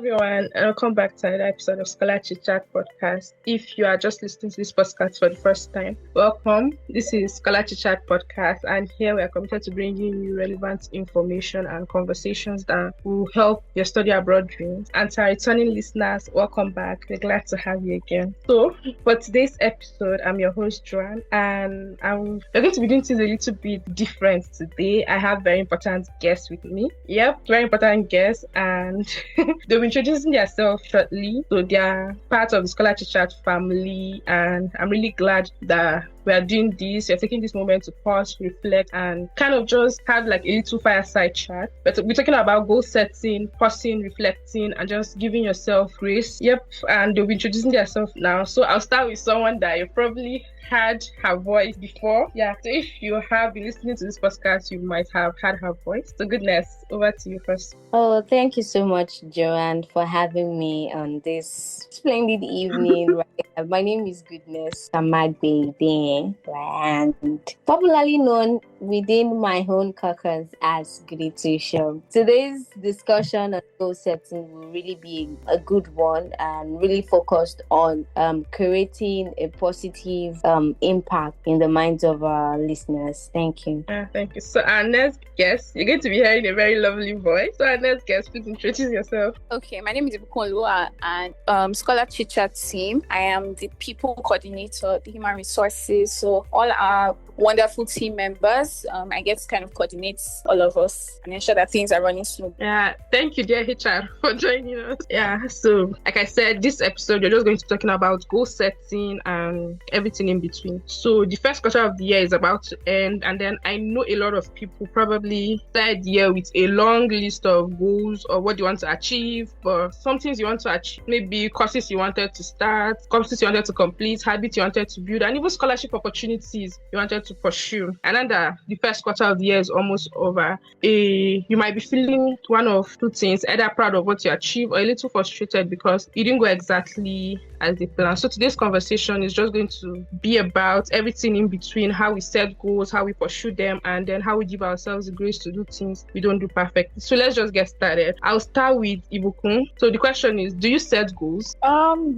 everyone, and welcome back to another episode of ScholarChitChat podcast. If you are just listening to this podcast for the first time, welcome. This is ScholarChitChat podcast, and here we are committed to bringing you relevant information and conversations that will help your study abroad dreams. And to our returning listeners, welcome back. We're glad to have you again. So, for today's episode, I'm your host Joanne, and we're going to be doing things a little bit different today. I have very important guests with me. Yep, very important guests, and they'll be introducing themselves shortly. So they are part of the ScholarChitChat family, and I'm really glad that we are doing this. We're taking this moment to pause, reflect, and kind of just have like a little fireside chat. But we're talking about goal setting, pausing, reflecting, and just giving yourself grace. Yep, and they'll be introducing themselves now. So I'll start with someone that you probably had her voice before. Yeah, so if you have been listening to this podcast, you might have had her voice. So Goodness, over to you first. Oh, thank you so much, Joanne, for having me on this splendid evening. My name is Goodness Baby, and popularly known within my own caucus as Goody Two-Show. Today's discussion on goal setting will really be a good one and really focused on creating a positive impact in the minds of our listeners. Thank you. Thank you. So our next guest, you're going to be hearing a very lovely voice. So our next guest, please introduce yourself. Okay, my name is Ibukun and ScholarChitChat team. I am the people coordinator, the human resources. So all our wonderful team members, I get to kind of coordinate all of us and ensure that things are running smooth. Yeah, thank you, dear HR, for joining us. Yeah, so like I said, this episode, we're just going to be talking about goal setting and everything in between. So the first quarter of the year is about to end, and then I know a lot of people probably started the year with a long list of goals or what you want to achieve, but some things you want to achieve, maybe courses you wanted to start, courses you wanted to complete, habits you wanted to build, and even scholarship opportunities you wanted to pursue. And then the first quarter of the year is almost over. You might be feeling one of two things, either proud of what you achieved or a little frustrated because it didn't go exactly as they planned. So today's conversation is just going to be about everything in between, how we set goals, how we pursue them, and then how we give ourselves the grace to do things we don't do perfectly. So let's just get started. I'll start with Ibukun. So the question is, do you set goals?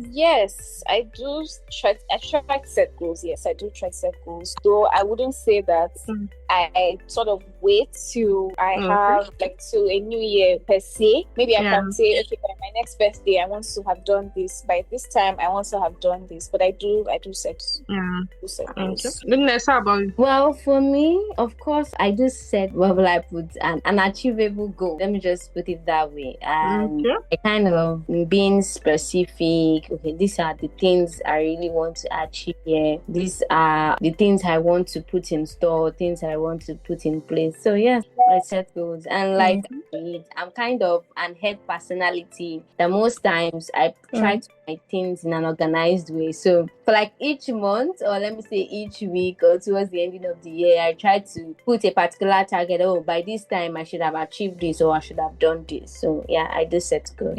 Yes, I do. I try to set goals. Yes, I do try to set goals. Though I wouldn't say that I sort of wait till I have like to a new year per se. Maybe I can say, okay, by my next birthday, I want to have done this. By this time, I want to have done this. But I do set. Goals. Goodness, how about you? Well, for me, of course, I do set what will I put an achievable goal. Let me just put it that way. And I kind of being specific. Okay, these are the things I really want to achieve here. These are the things I want to put in store, things I want to put in place. So yes, I set goals. And like I'm kind of an head personality that most times I try to make things in an organized way. So for like each month, or let me say each week, or towards the ending of the year, I try to put a particular target. Oh, by this time I should have achieved this, or I should have done this. So yeah, I do set goals.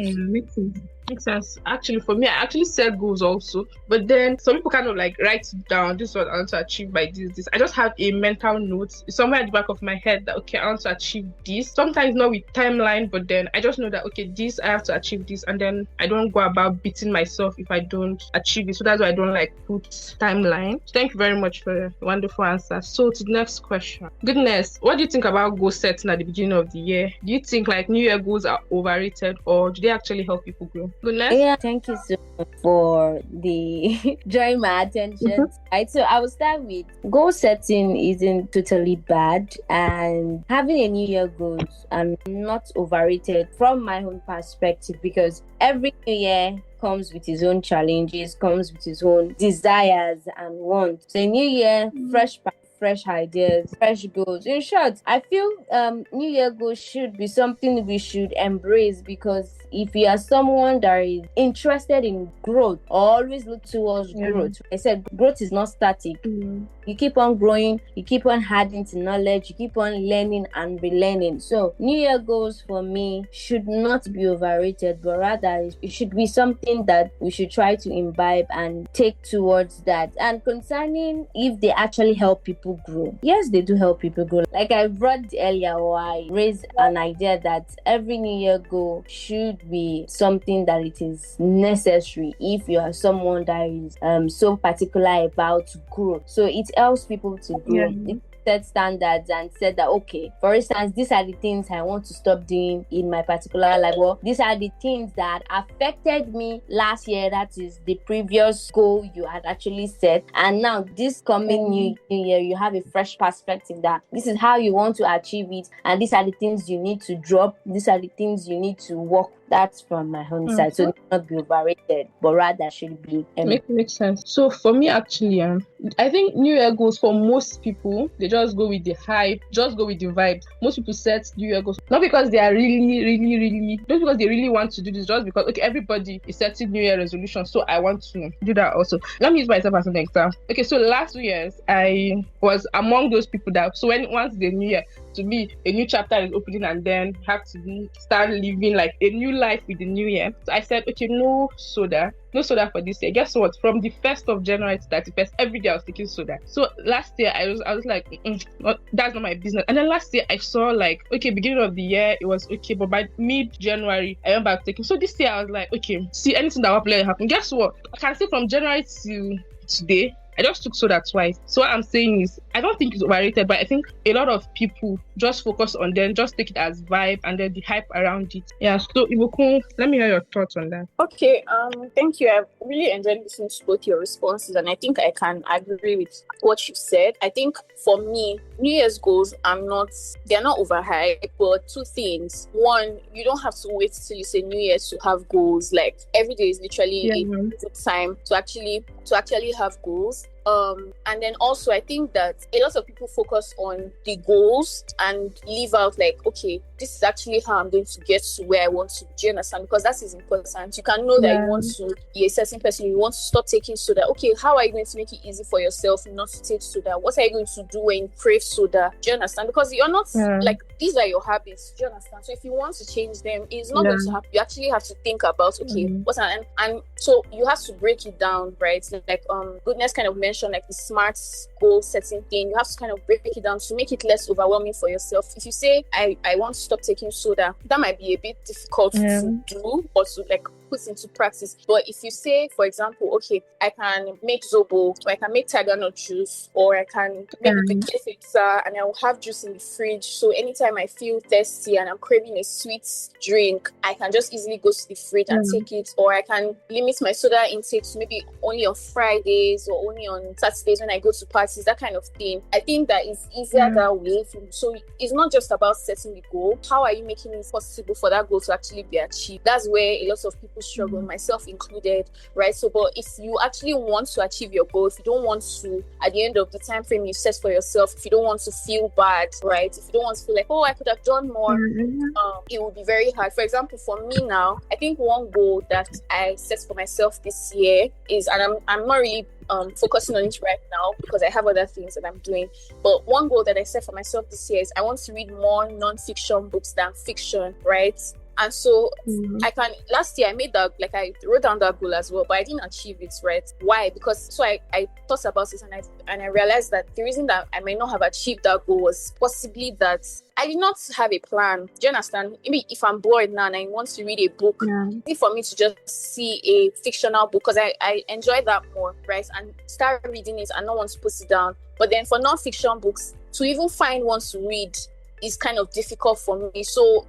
Makes sense. Actually, for me, I actually set goals also. But then some people kind of like write it down. This is what I want to achieve by this. I just have a mental note. It's somewhere at the back of my head that, okay, I want to achieve this. Sometimes not with timeline, but then I just know that, okay, this, I have to achieve this. And then I don't go about beating myself if I don't achieve it. So that's why I don't like put timeline. So thank you very much for the wonderful answer. So to the next question. Goodness, what do you think about goal setting at the beginning of the year? Do you think like New Year goals are overrated, or do they actually help people grow? Goodness? Yeah, thank you so much for the drawing my attention. Right, so I will start with goal setting isn't totally bad, and having a New Year goals are not overrated from my own perspective, because every New Year comes with his own challenges, comes with his own desires and wants. So a new year, fresh ideas, fresh goals. In short, I feel New Year goals should be something we should embrace, because if you are someone that is interested in growth, always look towards growth. I said growth is not static. You keep on growing, you keep on adding to knowledge, you keep on learning and relearning. So New Year goals for me should not be overrated, but rather it should be something that we should try to imbibe and take towards that. And concerning if they actually help people grow, yes, they do help people grow. Like I brought earlier, or I raised an idea that every New Year goal should be something that it is necessary if you are someone that is so particular about growth. So it helps people to grow. Yeah. Set standards and said that, okay, for instance, these are the things I want to stop doing in my particular life. Well, these are the things that affected me last year. That is the previous goal you had actually set. And now this coming new year, you have a fresh perspective that this is how you want to achieve it. And these are the things you need to drop. These are the things you need to work. That's from my own side. So it not be overrated, but rather should be. Makes sense. So for me, actually, I think New Year goals for most people, they just go with the hype, just go with the vibe. Most people set New Year goals not because they are really, not because they really want to do this, just because, okay, everybody is setting New Year resolution, so I want to do that also. Let me use myself as an example. Okay, so last 2 years, I was among those people that, so once the New Year, to me, a new chapter is opening and then have to start living like a new life with the new year. So I said, okay, no soda for this year. Guess what? From the 1st of January to 31st, every day I was taking soda. So last year I was like, that's not my business. And then last year I saw like, okay, beginning of the year it was okay, but by mid-January I went back taking. So this year I was like, okay, see, anything that will happen. Guess what? I can say from January to today, I just took soda twice. So what I'm saying is, I don't think it's overrated, but I think a lot of people just focus on them, just take it as vibe and then the hype around it. Yeah, so Ibukun, let me hear your thoughts on that. Okay, thank you. I've really enjoyed listening to both your responses, and I think I can agree with what you said. I think for me, New Year's goals they're not overhyped, but two things. One, you don't have to wait till you say New Year's to have goals. Like every day is literally a good time to actually have goals. And then also I think that a lot of people focus on the goals and leave out like, okay, this is actually how I'm going to get to where I want to. Do you understand? Because that is important. You can know that you want to be a certain person, you want to stop taking soda. Okay, how are you going to make it easy for yourself not to take soda? What are you going to do when you crave soda? Do you understand? Because you're not like, these are your habits. Do you understand? So if you want to change them, it's not going to happen. You actually have to think about, okay, and so you have to break it down, right? Like Goodness kind of mentioned like the SMART goal setting thing. You have to kind of break it down to make it less overwhelming for yourself. If you say I want to stop taking soda, that might be a bit difficult to do or to like put into practice. But if you say, for example, okay, I can make zobo, or I can make tiger nut juice, or I can make the pizza and I will have juice in the fridge. So anytime I feel thirsty and I'm craving a sweet drink, I can just easily go to the fridge and take it. Or I can limit my soda intake to maybe only on Fridays or only on Saturdays when I go to parties, that kind of thing. I think that it's easier that way. So it's not just about setting the goal. How are you making it possible for that goal to actually be achieved? That's where a lot of people struggle, myself included, right? So, but if you actually want to achieve your goal, if you don't want to, at the end of the time frame you set for yourself, if you don't want to feel bad, right? If you don't want to feel like, oh, I could have done more, it will be very hard. For example, for me now, I think one goal that I set for myself this year is, and I'm not really focusing on it right now because I have other things that I'm doing. But one goal that I set for myself this year is I want to read more non-fiction books than fiction, right? And so last year I made that, like I wrote down that goal as well, but I didn't achieve it, right? Why? Because so I thought about it and I realized that the reason that I may not have achieved that goal was possibly that I did not have a plan. Do you understand? Maybe if I'm bored now and I want to read a book, it's for me to just see a fictional book because I enjoy that more, right? And start reading it and not want to put it down. But then for non-fiction books, to even find one to read is kind of difficult for me. So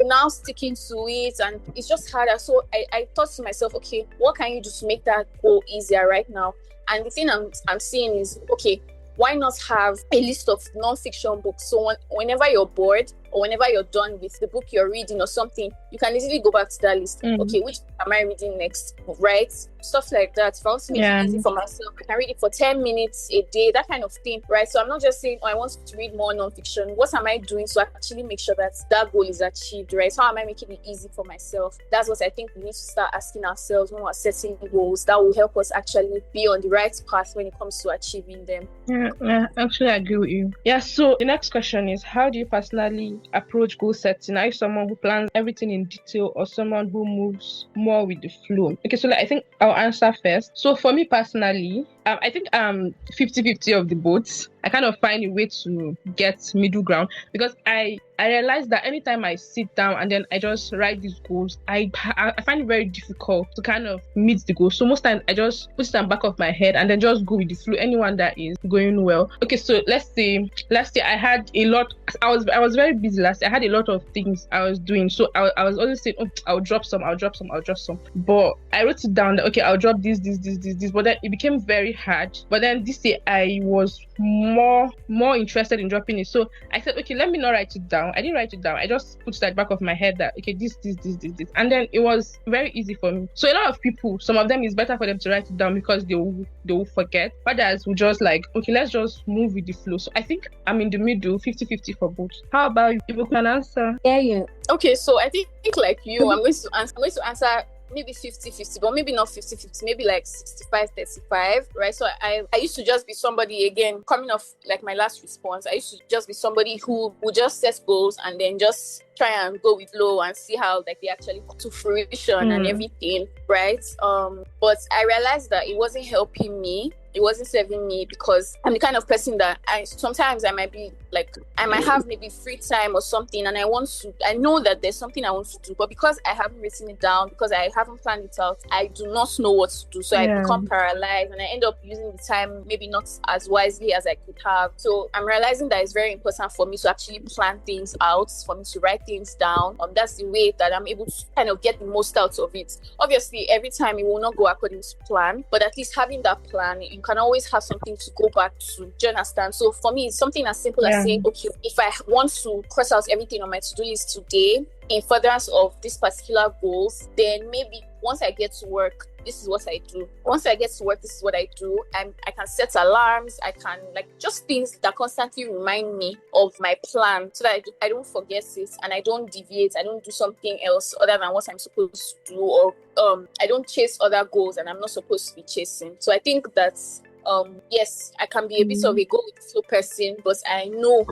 now sticking to it, and it's just harder. So I thought to myself, okay, what can you do to make that goal easier right now? And the thing I'm seeing is, okay, why not have a list of non-fiction books? So whenever you're bored or whenever you're done with the book you're reading or something, you can easily go back to that list. Okay, which am I reading next, right? Stuff like that. If I want to make it easy for myself, I can read it for 10 minutes a day, that kind of thing, right? So I'm not just saying, I want to read more nonfiction. What am I doing to actually make sure that that goal is achieved, right? How am I making it easy for myself? That's what I think we need to start asking ourselves when we're setting goals that will help us actually be on the right path when it comes to achieving them. Yeah, actually I agree with you. Yeah, so the next question is, how do you personally approach goal setting? Are you someone who plans everything in detail or someone who moves more with the flow? Okay, so I think I'll answer first. So for me personally, I think 50-50 of the both. I kind of find a way to get middle ground, because I realize that anytime I sit down and then I just write these goals, I find it very difficult to kind of meet the goal. So most times I just put it on the back of my head and then just go with the flow. Anyone that is going well. Okay, so let's say last year I had a lot. I was very busy last year. I had a lot of things I was doing. So I was always saying, oh, I'll drop some. But I wrote it down that, okay, I'll drop this. But then it became very hard. But then this year I was more interested in dropping it. So I said, okay, let me not write it down. I didn't write it down. I just put it at the back of my head that, okay, this. And then it was very easy for me. So a lot of people, some of them, it's better for them to write it down because they will forget. Others will just like, okay, let's just move with the flow. So I think I'm in the middle, 50-50 for both. How about you? If you can answer. Yeah, you. Okay, so I think like you, I'm going to answer maybe 50-50, but maybe not 50-50, maybe like 65-35, right? So I used to just be somebody, again, coming off like my last response, I used to just be somebody who would just set goals and then just try and go with flow and see how like they actually come to fruition and everything, right? But I realized that it wasn't helping me. It wasn't serving me, because I'm the kind of person that sometimes I might have maybe free time or something, and I know that there's something I want to do, but because I haven't written it down, because I haven't planned it out, I do not know what to do. So I become paralyzed and I end up using the time maybe not as wisely as I could have. So I'm realizing that it's very important for me to actually plan things out, for me to write things down. That's the way that I'm able to kind of get the most out of it. Obviously, every time it will not go according to plan, but at least having that plan, you can always have something to go back to. Do you understand? So for me, it's something as simple as saying, okay, if I want to cross out everything on my to-do list today in furtherance of these particular goals, then maybe once I get to work, this is what I do. Once I get to work, this is what I do. I can set alarms. I can just things that constantly remind me of my plan, so that I don't forget it and I don't deviate. I don't do something else other than what I'm supposed to do, or I don't chase other goals and I'm not supposed to be chasing. So I think that's yes, I can be a bit of a go with the flow person, but I know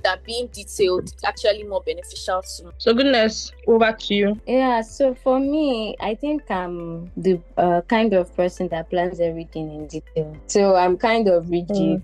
that being detailed is actually more beneficial to me. So Goodness, over to you. Yeah, so for me, I think I'm the kind of person that plans everything in detail. So I'm kind of rigid,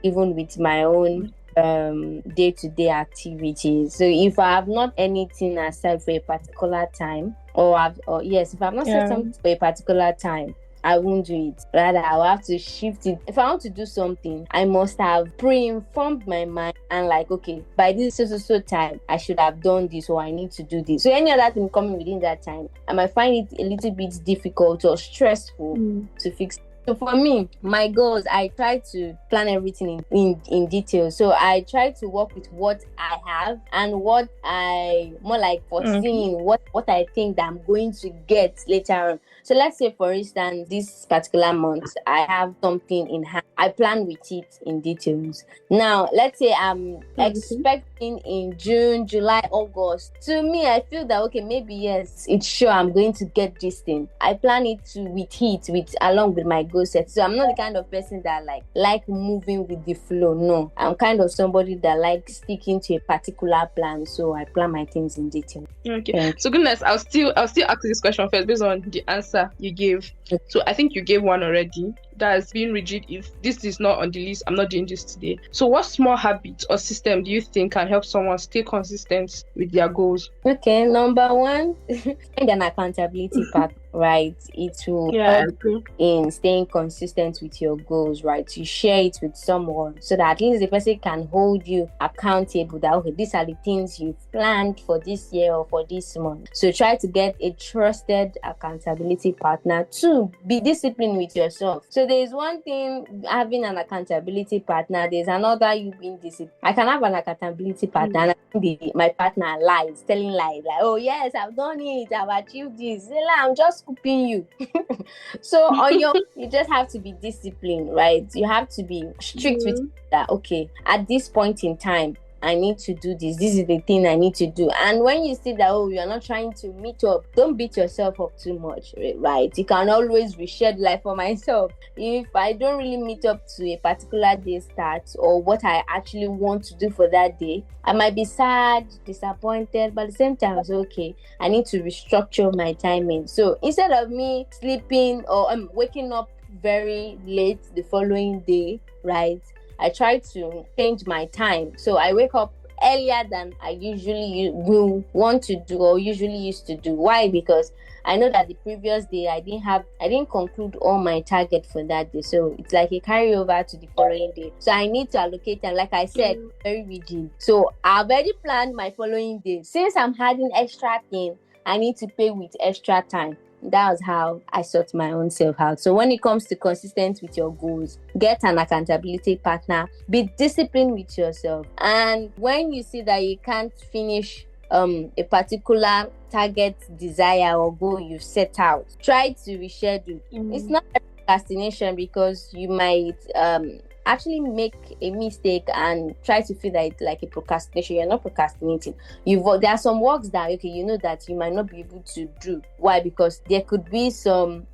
even with my own day-to-day activities. So if I have not anything aside for a particular time, if I've not set something for a particular time, I won't do it. Rather, I'll have to shift it. If I want to do something, I must have pre-informed my mind and okay, by this so time, I should have done this, or I need to do this. So any other thing coming within that time, I might find it a little bit difficult or stressful to fix. So for me, my goals, I try to plan everything in detail. So I try to work with what I have and what I more like foreseeing, what I think that I'm going to get later on. So let's say, for instance, this particular month, I have something in hand. I plan with it in details. Now, let's say I'm expecting in June, July, August. To me, I feel that, okay, maybe yes, it's sure I'm going to get this thing. I plan it along with my goal set. So I'm not the kind of person that like moving with the flow. No, I'm kind of somebody that likes sticking to a particular plan. So I plan my things in detail. Okay. So Goodness, I'll still ask this question first based on the answer you gave. So I think you gave one already. That's being rigid. If this is not on the list, I'm not doing this today. So what small habit or system do you think can help someone stay consistent with their goals? Okay, number one, find an accountability partner, right? It will help in staying consistent with your goals, right? You share it with someone so that at least the person can hold you accountable that, okay, these are the things you've planned for this year or for this month. So try to get a trusted accountability partner to be disciplined with yourself. So there's one thing having an accountability partner, there's another you being disciplined. I can have an accountability partner and my partner lies, telling lies, like, oh yes, I've done it, I've achieved this. I'm just scooping you. So on your, you just have to be disciplined, right? You have to be strict with that. Okay, at this point in time, I need to do this. This is the thing I need to do. And when you see that, oh, you're not trying to meet up, don't beat yourself up too much, right? You can always reschedule. Like for myself, if I don't really meet up to a particular day start or what I actually want to do for that day, I might be sad, disappointed, but at the same time, it's okay. I need to restructure my timing. So instead of me sleeping or waking up very late the following day, right? I try to change my time. So I wake up earlier than I usually will want to do or usually used to do. Why? Because I know that the previous day I didn't conclude all my target for that day. So it's like a carryover to the following day. So I need to allocate time. Like I said, very rigid. So I've already planned my following day. Since I'm having extra thing, I need to pay with extra time. That was how I sort my own self out. So when it comes to consistent with your goals, get an accountability partner, be disciplined with yourself. And when you see that you can't finish a particular target, desire, or goal you've set out, try to reschedule. It's not a procrastination, because you might actually make a mistake and try to feel that it's like a procrastination. You're not procrastinating. There are some works that, okay, you know that you might not be able to do. Why? Because there could be some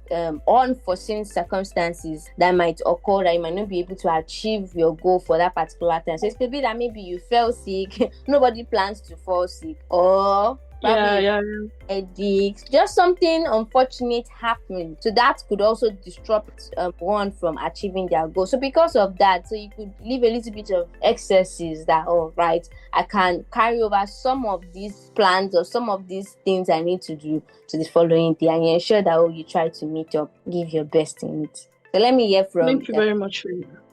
unforeseen circumstances that might occur that you might not be able to achieve your goal for that particular time. So it could be that maybe you fell sick. Nobody plans to fall sick, or headaches, just something unfortunate happening. So that could also disrupt one from achieving their goal. So because of that, so you could leave a little bit of excesses that, oh, right, I can carry over some of these plans or some of these things I need to do to the following day, and you ensure that, oh, you try to meet up, give your best in it. So let me hear from Thank you very much.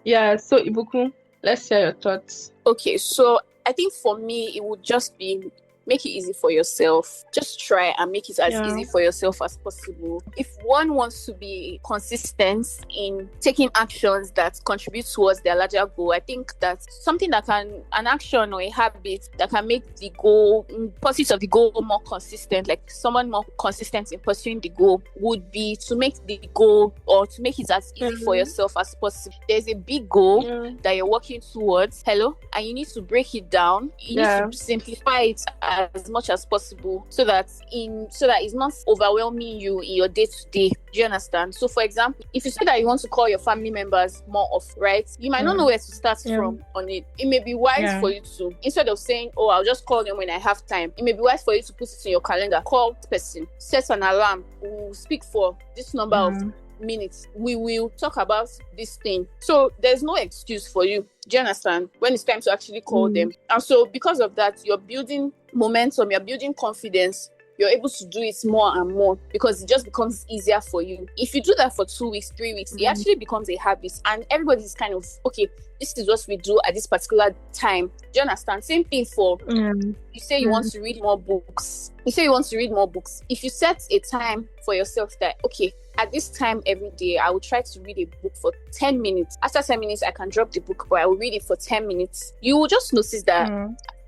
Yeah, so Ibukun, let's hear your thoughts. Okay, so I think for me, it would just be make it easy for yourself. Just try and make it as easy for yourself as possible. If one wants to be consistent in taking actions that contribute towards their larger goal, I think that something that an action or a habit that can make the goal, pursuit of the goal, more consistent, like someone more consistent in pursuing the goal, would be to make the goal, or to make it as easy for yourself as possible. There's a big goal that you're working towards, and you need to break it down. You need to simplify it as much as possible, so that it's not overwhelming you in your day-to-day. Do you understand? So for example, if you say that you want to call your family members more often, right, you might not know where to start from on it. It may be wise for you to, instead of saying, oh, I'll just call them when I have time, it may be wise for you to put it in your calendar. Call the person, set an alarm, we'll speak for this number of minutes, we will talk about this thing. So there's no excuse for you. Do you understand? When it's time to actually call them. And so because of that, you're building momentum, you're building confidence, you're able to do it more and more, because it just becomes easier for you. If you do that for 2 weeks, 3 weeks, it actually becomes a habit, and everybody's kind of, okay, this is what we do at this particular time. Do you understand? Same thing for, you say you want to read more books. If you set a time for yourself that, okay, at this time every day, I will try to read a book for 10 minutes. After 10 minutes, I can drop the book, but I will read it for 10 minutes. You will just notice that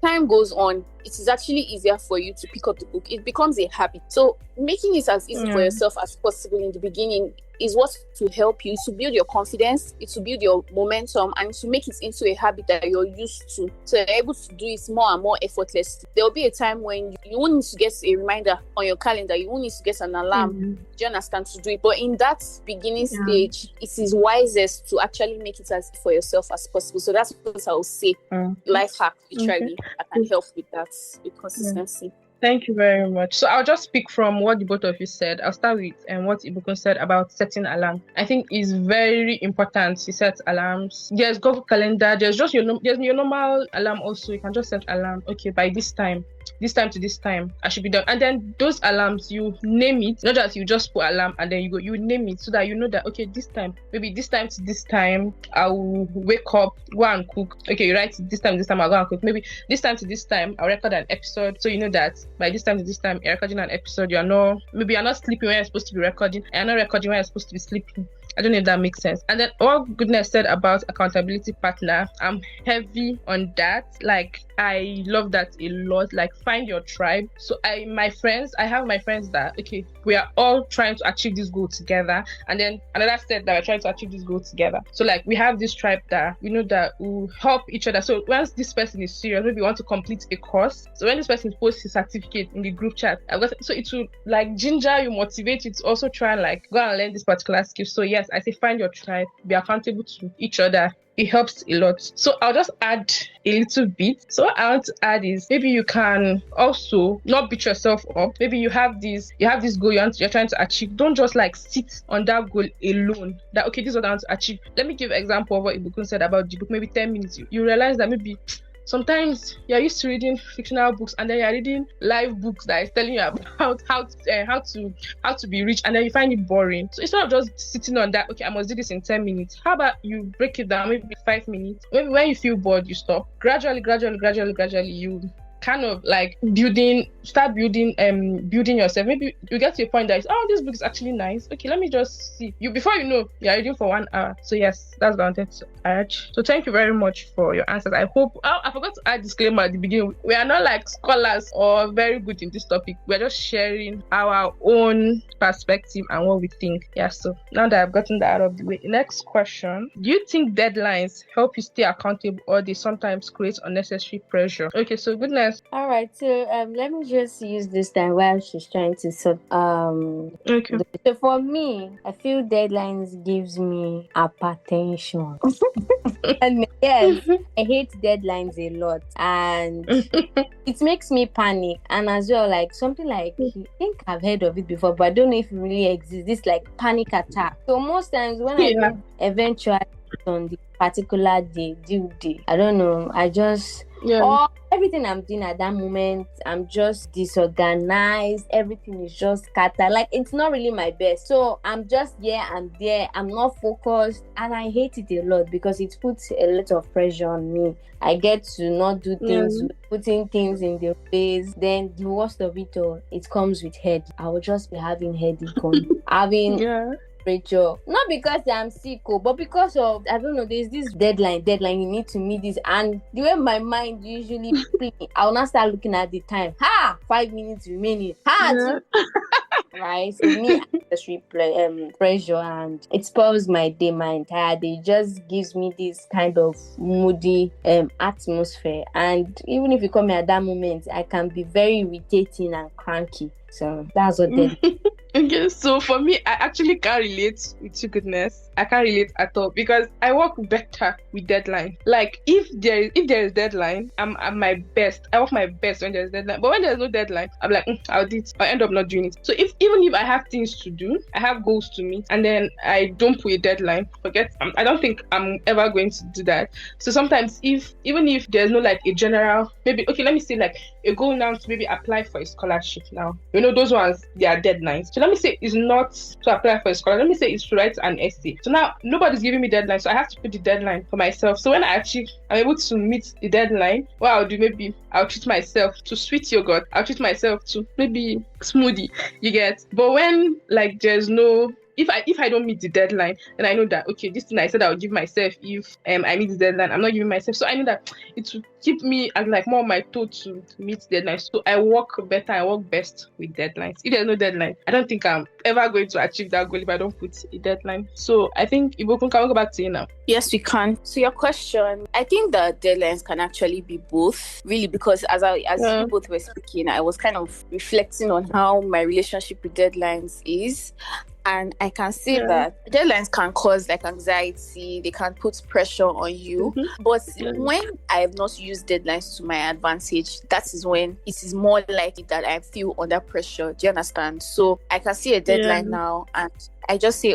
time goes on, it is actually easier for you to pick up the book. It becomes a habit. So making it as easy for yourself as possible in the beginning is what to help you to build your confidence, it to build your momentum, and to make it into a habit that you're used to. So you're able to do it more and more effortlessly. There will be a time when you won't need to get a reminder on your calendar. You won't need to get an alarm. Do you understand, to do it? But in that beginning stage, it is wisest to actually make it as for yourself as possible. So that's what I will say. Life hack, literally, I can help with that, with consistency. Thank you very much. So I'll just speak from what the both of you said. I'll start with what Ibukun said about setting alarm. I think it's very important to set alarms. There's Google Calendar. There's just your normal alarm also. You can just set alarm. Okay, by this time to this time, I should be done. And then those alarms, you name it. Not that you just put alarm and then you name it, so that you know that, okay, this time, maybe this time to this time, I'll wake up, go and cook. Okay, you write this time, I'll go and cook. Maybe this time to this time, I'll record an episode. So you know that by this time to this time, you're recording an episode. You're not sleeping when you're supposed to be recording, and you're not recording when you're supposed to be sleeping. I don't know if that makes sense. And then what Goodness said about accountability partner, I'm heavy on that. Like, I love that a lot. Like, find your tribe. So I have my friends that, okay, we are all trying to achieve this goal together. And then another set that we're trying to achieve this goal together. So like, we have this tribe that we know that will help each other. So once this person is serious, maybe want to complete a course. So when this person posts his certificate in the group chat, so it will like ginger you, motivate you to also try and like go and learn this particular skill. So yes, I say find your tribe, be accountable to each other. It helps a lot. So I'll just add a little bit. So what I want to add is maybe you can also not beat yourself up. Maybe you have this goal you're trying to achieve. Don't just like sit on that goal alone. That okay, this is what I want to achieve. Let me give an example of what Ibukun said about the book. Maybe 10 minutes. You realize that maybe sometimes you're used to reading fictional books and then you're reading live books that is telling you about how to be rich, and then you find it boring. So instead of just sitting on that, okay, I must do this in 10 minutes, how about you break it down, maybe 5 minutes? Maybe when you feel bored, you stop. Gradually, you kind of like start building yourself. Maybe you get to a point that is, this book is actually nice. Okay, let me just see. Before you know, you're reading for 1 hour. So yes, that's what I wanted to add. So thank you very much for your answers. I hope I forgot to add disclaimer at the beginning. We are not like scholars or very good in this topic. We're just sharing our own perspective and what we think. Yeah, so now that I've gotten that out of the way, next question. Do you think deadlines help you stay accountable, or they sometimes create unnecessary pressure? Okay, so Goodness. All right, so let me just use this time while she's trying to sort. Okay. So for me, I feel deadlines gives me hypertension. And yes, I hate deadlines a lot, and it makes me panic. And as well, like something like, I think I've heard of it before, but I don't know if it really exists. This like panic attack. So most times when I do eventually on the particular due day, I don't know, I just or everything I'm doing at that moment, I'm just disorganized. Everything is just scattered. Like, it's not really my best. So I'm just here and there. I'm not focused, and I hate it a lot because it puts a lot of pressure on me. I get to not do things, putting things in their place. Then the worst of it all, it comes with headache. I will just be having headache pressure, not because I'm sick, but because of, I don't know, there's this deadline, you need to meet this, and the way my mind usually I'll not start looking at the time. 5 minutes remaining. Right, so me, unnecessary pressure, and it spoils my day, my entire day. It just gives me this kind of moody atmosphere, and even if you come at that moment, I can be very irritating and cranky. So that's what they Okay, so for me, I actually can't relate with you, Goodness. I can't relate at all because I work better with deadline. Like, if there is deadline, I'm at my best. I work my best when there's deadline. But when there's no deadline, I'm like, I'll do it. I end up not doing it. So even if I have things to do, I have goals to meet, and then I don't put a deadline, I don't think I'm ever going to do that. So sometimes even if there's no like a general, maybe, okay, let me say like a goal now to maybe apply for a scholarship now. You know, those ones, they are deadlines. So let me say it's not to apply for a scholarship. Let me say it's to write an essay. So now nobody's giving me deadline, so I have to put the deadline for myself. So when I'm able to meet the deadline, what I'll do, maybe I'll treat myself to sweet yogurt. I'll treat myself to maybe smoothie, you get. But when like there's no, if I don't meet the deadline, then I know that, okay, this thing I said I would give myself, if I meet the deadline, I'm not giving myself. So I know that it will keep me like more on my toe to meet deadlines. So I work better, I work best with deadlines. If there's no deadline, I don't think I'm ever going to achieve that goal if I don't put a deadline. So I think, Ibukun, can we go back to you now? Yes, we can. So your question, I think the deadlines can actually be both, really, because as you both were speaking, I was kind of reflecting on how my relationship with deadlines is. And I can say that deadlines can cause like anxiety, they can put pressure on you. But when I have not used deadlines to my advantage, that is when it is more likely that I feel under pressure. Do you understand? So I can see a deadline now, and I just say,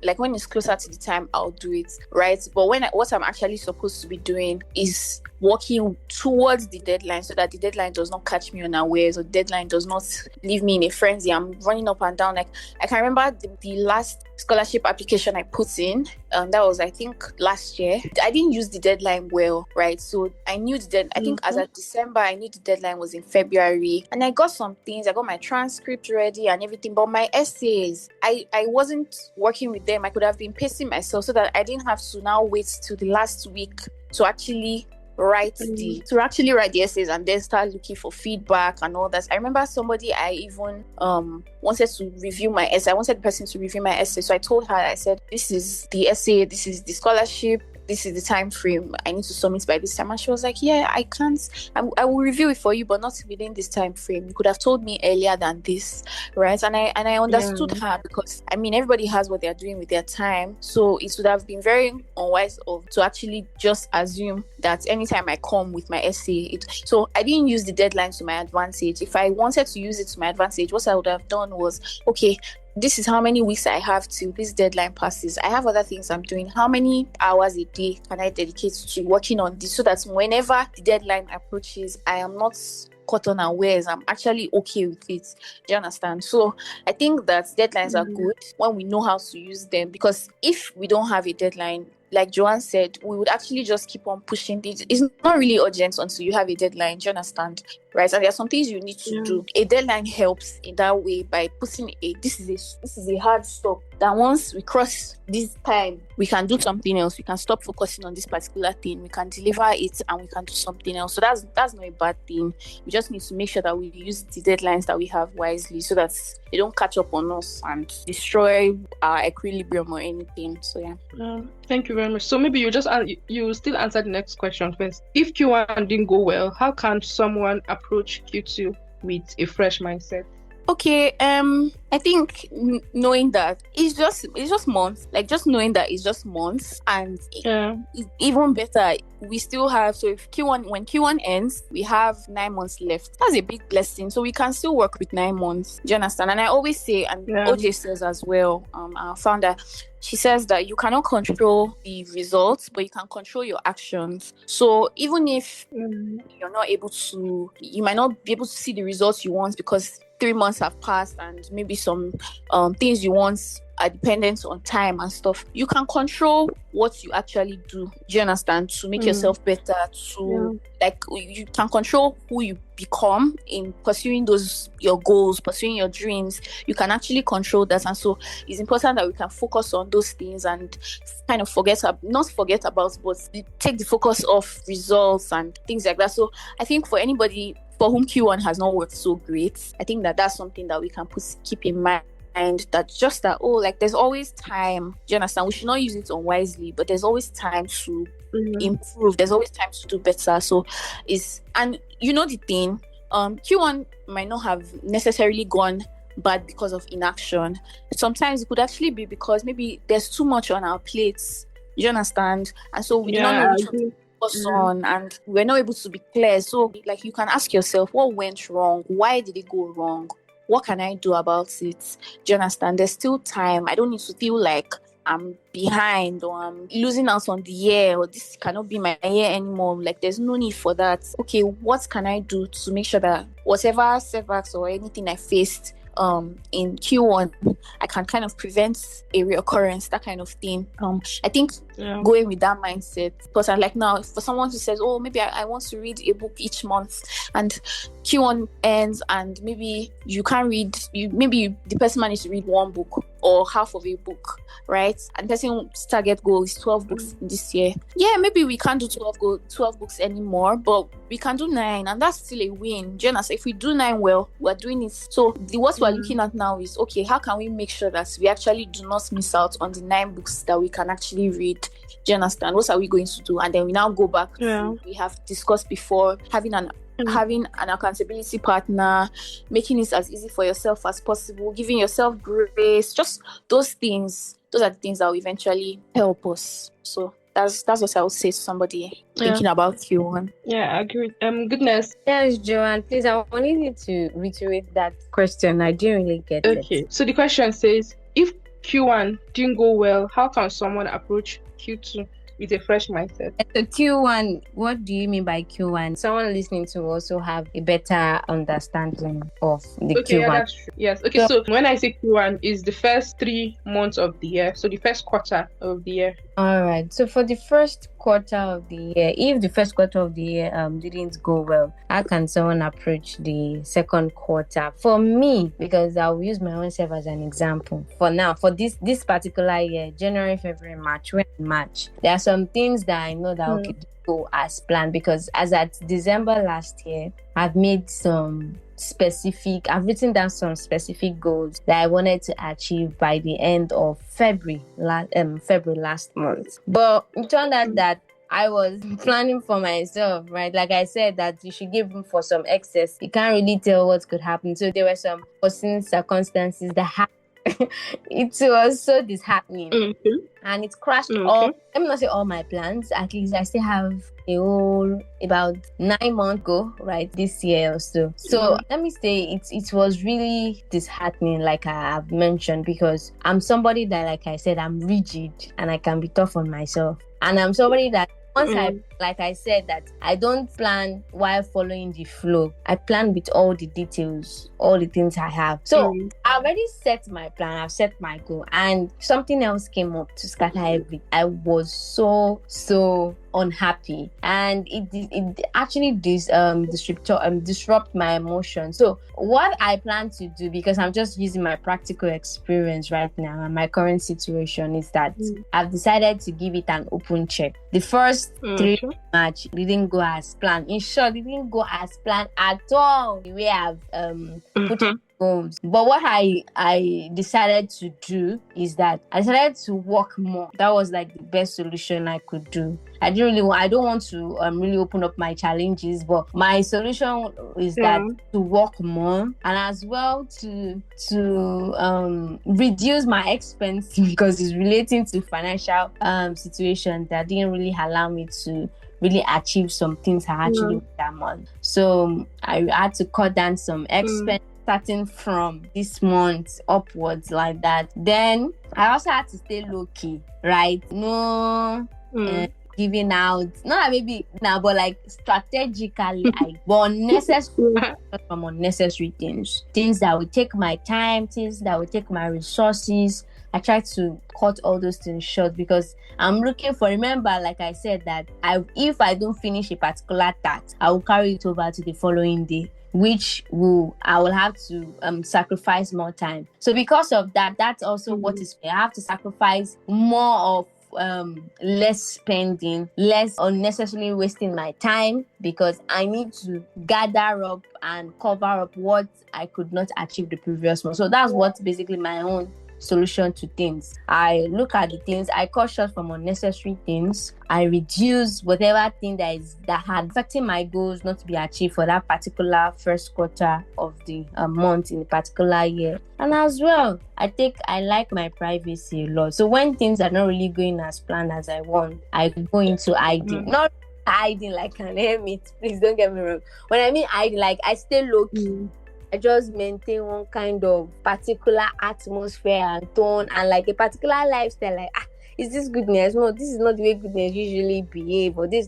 like when it's closer to the time, I'll do it, right? But what I'm actually supposed to be doing is working towards the deadline so that the deadline does not catch me unawares, or deadline does not leave me in a frenzy. I'm running up and down. Like, I can remember the last scholarship application I put in. That was, I think, last year. I didn't use the deadline well, right? So I knew the deadline. I think as of December, I knew the deadline was in February. And I got some things. I got my transcript ready and everything. But my essays, I wasn't working with them. I could have been pacing myself so that I didn't have to now wait till the last week to actually write the essays and then start looking for feedback and all that. I remember somebody I even wanted to review my essay. I wanted the person to review my essay. So I told her, I said, this is the essay, this is the scholarship, this is the time frame. I need to submit by this time. And she was like, yeah, I can't. I will review it for you, but not within this time frame. You could have told me earlier than this, right? And I understood her, because I mean, everybody has what they're doing with their time. So it would have been very unwise to actually just assume that anytime I come with my essay, so I didn't use the deadline to my advantage. If I wanted to use it to my advantage, what I would have done was, okay, this is how many weeks I have till this deadline passes. I have other things I'm doing. How many hours a day can I dedicate to working on this, so that whenever the deadline approaches, I am not caught unawares. I'm actually okay with it. Do you understand? So I think that deadlines are good when we know how to use them, because if we don't have a deadline, like Joanne said, we would actually just keep on pushing things. It's not really urgent until you have a deadline. Do you understand? Right? And there are some things you need to do. A deadline helps in that way by putting this is a hard stop. That once we cross this time, we can do something else. We can stop focusing on this particular thing. We can deliver it and we can do something else. So that's not a bad thing. We just need to make sure that we use the deadlines that we have wisely, so that they don't catch up on us and destroy our equilibrium or anything. So yeah. Thank you very much. So maybe you still answer the next question first. If Q1 didn't go well, how can someone approach Q2 with a fresh mindset? Okay, I think knowing that it's just months, like just knowing that it's just months, and it's even better. We still have, so if when Q1 ends, we have 9 months left. That's a big blessing. So we can still work with 9 months. Do you understand? And I always say, and OJ says as well, our founder, she says that you cannot control the results, but you can control your actions. So even if you're not able to, you might not be able to see the results you want because 3 months have passed and maybe some things you want are dependent on time and stuff. You can control what you actually do. Do you understand? To make yourself better, like you can control who you become in pursuing your goals, pursuing your dreams. You can actually control that. And so it's important that we can focus on those things and kind of not forget about, but take the focus off results and things like that. So I think for anybody for whom Q1 has not worked so great, I think that's something that we can keep in mind. And there's always time. Do you understand? We should not use it unwisely, but there's always time to improve. There's always time to do better. So and you know the thing, Q1 might not have necessarily gone bad because of inaction. Sometimes it could actually be because maybe there's too much on our plates. Do you understand? And so we do not know which one to focus on, and we're not able to be clear. So like you can ask yourself, what went wrong? Why did it go wrong? What can I do about it? Do you understand? There's still time. I don't need to feel like I'm behind or I'm losing out on the year or this cannot be my year anymore. Like there's no need for that. Okay, what can I do to make sure that whatever setbacks or anything I faced in Q1, I can kind of prevent a reoccurrence, that kind of thing. I think going with that mindset, because I like now for someone who says, oh, maybe I want to read a book each month, and Q1 ends and maybe you can't read, maybe the person managed to read 1 book or half of a book, right? And the person's target goal is 12 books this year. Yeah, maybe we can't do 12 books anymore, but we can do 9, and that's still a win. Jonas, if we do 9 well, we're doing it. So what we're looking at now is, okay, how can we make sure that we actually do not miss out on the 9 books that we can actually read? Do you understand? What are we going to do? And then we now go back to, we have discussed before, having an accountability partner, making it as easy for yourself as possible, giving yourself grace, just those things. Those are the things that will eventually help us. So that's what I would say to somebody thinking about Q1. Yeah, I agree. Goodness. Yes, Joanne, please, I wanted you to reiterate that question. I didn't really get it. Okay, so the question says, if Q1 didn't go well, how can someone approach Q2 with a fresh mindset. So Q1, what do you mean by Q1? Someone listening to also have a better understanding of the Q1. Yeah, that's true. Yes. Okay, so when I say Q1 is the first 3 months of the year, so the first quarter of the year. All right. So for the first quarter of the year, if the first quarter of the year didn't go well, how can someone approach the second quarter? For me, because I'll use my own self as an example. For now, for this particular year, January, February, March, we're in March, there are some things that I know that okay, go as planned, because as at December last year, I've written down some specific goals that I wanted to achieve by the end of February last month. But it turned out that I was planning for myself, right? Like I said, that you should give room for some excess. You can't really tell what could happen. So there were some foreseen circumstances that happened. It was so disheartening, and it crashed all. Let me not say all my plans. At least I still have about 9 months go, right, this year or so. So let me say it was really disheartening, like I have mentioned, because I'm somebody that, like I said, I'm rigid and I can be tough on myself, and I'm somebody that like I said, that I don't plan while following the flow. I plan with all the details, all the things I have. So I already set my plan, I've set my goal, and something else came up to scatter everything. I was so unhappy, and it actually disrupt my emotions. So what I plan to do, because I'm just using my practical experience right now and my current situation, is that I've decided to give it an open check. The first 3 March didn't go as planned. In short, it didn't go as planned at all. The way I've put it goals. But what I decided to do is that I decided to work more. That was like the best solution I could do. I don't want to really open up my challenges, but my solution is that to work more, and as well to reduce my expense, because it's relating to financial situation that didn't really allow me to really achieve some things I actually did that month. So I had to cut down some expense starting from this month upwards, like that. Then I also had to stay low key, right? No giving out, not maybe now, but like strategically, but from unnecessary things that will take my time, things that will take my resources. I try to cut all those things short, because I'm looking for, remember, like I said, that if I don't finish a particular task, I will carry it over to the following day, which I will have to sacrifice more time. So because of that, that's also what is fair. I have to sacrifice more of less spending, less unnecessarily wasting my time, because I need to gather up and cover up what I could not achieve the previous month. So that's what's basically my own solution to things. I look at the things, I cut short from unnecessary things, I reduce whatever thing that had affecting my goals not to be achieved for that particular first quarter of the month in a particular year. And as well, I like my privacy a lot. So when things are not really going as planned as I want, I go into hiding. Not hiding like an hermit, please don't get me wrong. When I mean hiding, like I stay low key. I just maintain one kind of particular atmosphere and tone and like a particular lifestyle. Like, is this goodness? No, this is not the way goodness usually behave, or this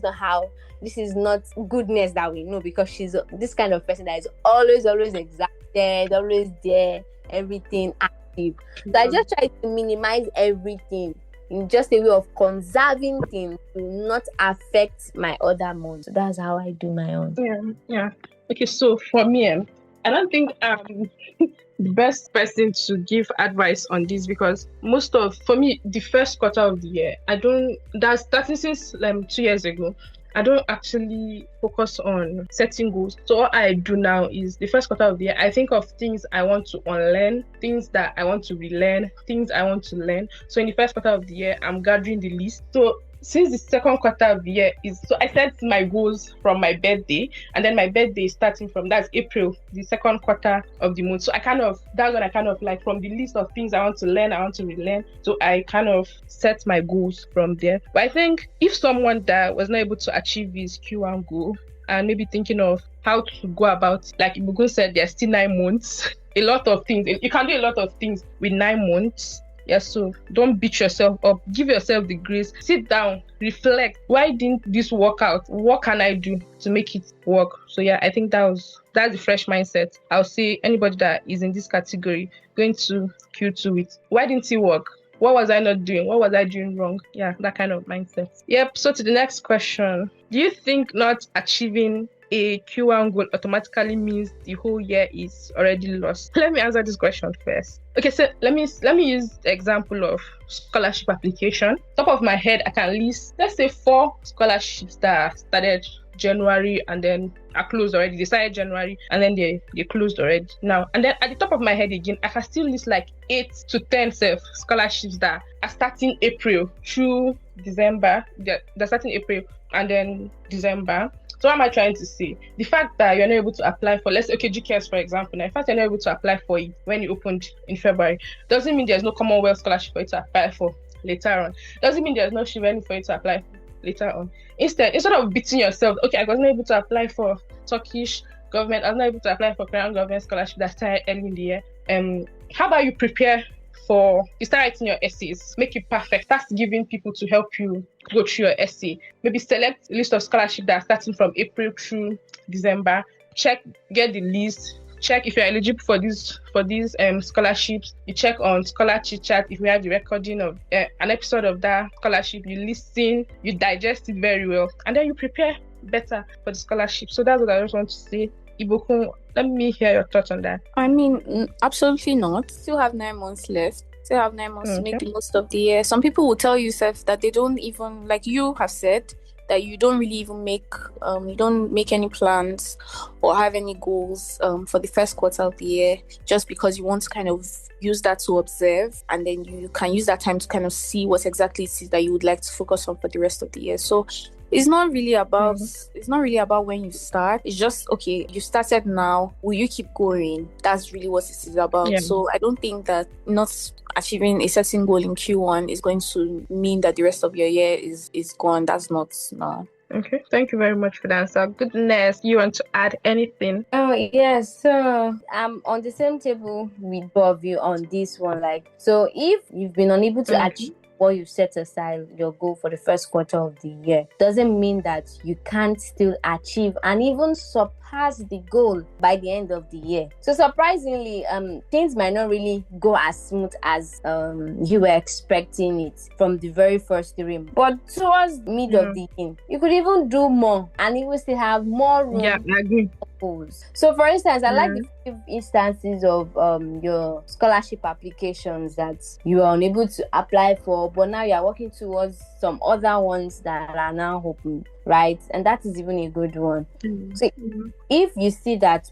is not goodness that we know, because she's this kind of person that is always excited, always there, everything active. So I just try to minimize everything in just a way of conserving things to not affect my other months. So that's how I do my own. Yeah. Okay, so for me, I don't think I'm the best person to give advice on this, because for me, the first quarter of the year, that's starting since 2 years ago, I don't actually focus on setting goals. So what I do now is the first quarter of the year, I think of things I want to unlearn, things that I want to relearn, things I want to learn. So in the first quarter of the year, I'm gathering the list. So since the second quarter of the year I set my goals from my birthday, and then my birthday is starting from, that's April, the second quarter of the month. So that's when I kind of like, from the list of things I want to learn, I want to relearn. So I kind of set my goals from there. But I think if someone that was not able to achieve his Q1 goal and maybe thinking of how to go about, like Ibukun said, there's still 9 months. A lot of things, you can do a lot of things with 9 months. Yes, so don't beat yourself up. Give yourself the grace. Sit down, reflect. Why didn't this work out? What can I do to make it work? So yeah, I think that's the fresh mindset. I'll say anybody that is in this category going to Q2 with, why didn't it work? What was I not doing? What was I doing wrong? Yeah, that kind of mindset. Yep. So to the next question. Do you think not achieving a Q1 goal automatically means the whole year is already lost? Let me answer this question first. Okay, so let me use the example of scholarship application. Top of my head, I can list, let's say, 4 scholarships that started January and then are closed already. They started January and then they closed already now. And then at the top of my head again, I can still list like 8 to 10 scholarships that are starting April through December. They're starting April and then December. So what am I trying to say? The fact that you're not able to apply for, let's say, okay, GKS for example, now, the fact you're not able to apply for it when it opened in February doesn't mean there's no Commonwealth scholarship for you to apply for later on. Doesn't mean there's no Shiveni for you to apply later on. Instead of beating yourself, okay, I was not able to apply for Turkish government, I was not able to apply for Korean government scholarship that started early in the year. How about you prepare for, you start writing your essays, make it perfect, start giving people to help you go through your essay. Maybe select a list of scholarships that are starting from April through December. Check, get the list. Check if you're eligible for these scholarships. You check on ScholarChitChat if we have the recording of an episode of that scholarship. You listen, you digest it very well, and then you prepare better for the scholarship. So that's what I just want to say. Ibukun, let me hear your thoughts on that. I mean, absolutely not. Still have 9 months left. Still have 9 months to make the most of the year. Some people will tell you, Seth, that they don't even, like you have said, that you don't really even you don't make any plans or have any goals for the first quarter of the year, just because you want to kind of use that to observe, and then you can use that time to kind of see what exactly it is that you would like to focus on for the rest of the year. So it's not really about when you start. It's just, okay, you started now, will you keep going? That's really what it is about. Yeah. So I don't think that not achieving a certain goal in Q1 is going to mean that the rest of your year is gone. That's not, no. Okay, thank you very much for that answer. Goodness, you want to add anything? Oh yes, so I'm on the same table with both of you on this one. Like, so if you've been unable to achieve what you set aside your goal for the first quarter of the year, doesn't mean that you can't still achieve and even surpass the goal by the end of the year. So surprisingly, things might not really go as smooth as you were expecting it from the very first 3 months, but towards mid of the year, you could even do more and you will still have more room. Yeah, I agree. So for instance, I like the few instances of your scholarship applications that you are unable to apply for, but now you are working towards some other ones that are now open, right? And that is even a good one. So if you see that,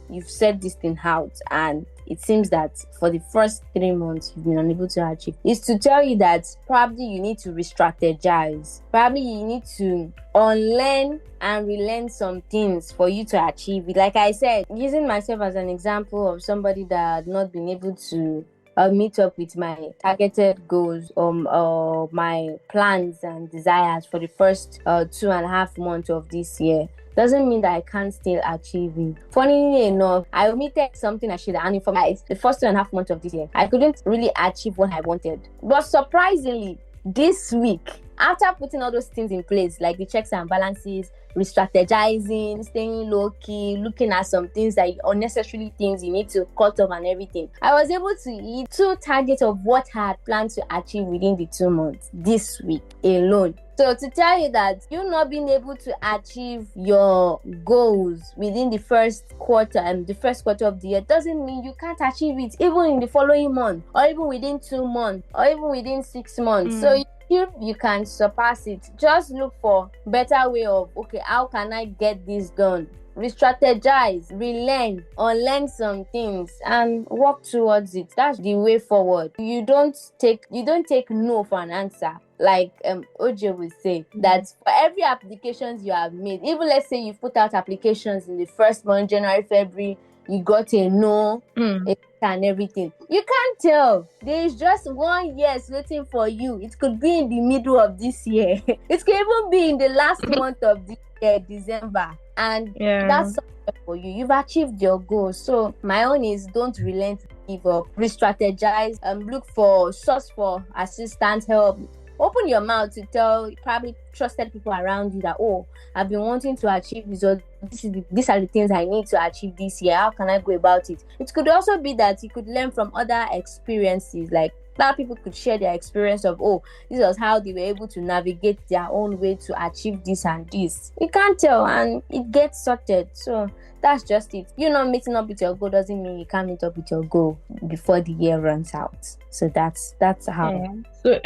you've set this thing out and it seems that for the first 3 months you've been unable to achieve, is to tell you that probably you need to re-strategize. Probably you need to unlearn and relearn some things for you to achieve it. Like I said, using myself as an example of somebody that had not been able to meet up with my targeted goals or my plans and desires for the first 2.5 months of this year, doesn't mean that I can't still achieve it. Funnily enough, I omitted something I should have, and for the first 2.5 months of this year, I couldn't really achieve what I wanted. But surprisingly, this week, after putting all those things in place, like the checks and balances, re-strategizing, staying low-key, looking at some things that unnecessarily things you need to cut off and everything, I was able to hit 2 targets of what I had planned to achieve within the 2 months this week alone. So to tell you that you not being able to achieve your goals within the first quarter and the first quarter of the year doesn't mean you can't achieve it even in the following month, or even within 2 months, or even within 6 months. So if you can surpass it, just look for better way of, okay, how can I get this done? Re-strategize, relearn, unlearn some things, and work towards it. That's the way forward. You don't take no for an answer. Like OJ would say, that for every applications you have made, even let's say you put out applications in the first month, January, February, you got a no, and everything. You can't tell. There is just 1 year waiting for you. It could be in the middle of this year. It could even be in the last month of this year, December. And that's something for you. You've achieved your goal. So my own is don't relent, give up, re-strategize, look for source for assistance, help. Open your mouth to tell probably trusted people around you that, oh, I've been wanting to achieve results. These are the things I need to achieve this year. How can I go about it? It could also be that you could learn from other experiences, like that people could share their experience of, oh, this was how they were able to navigate their own way to achieve this and this. You can't tell, and it gets sorted. So that's just it. You know, meeting up with your goal doesn't mean you can't meet up with your goal before the year runs out. So that's how. Yeah. So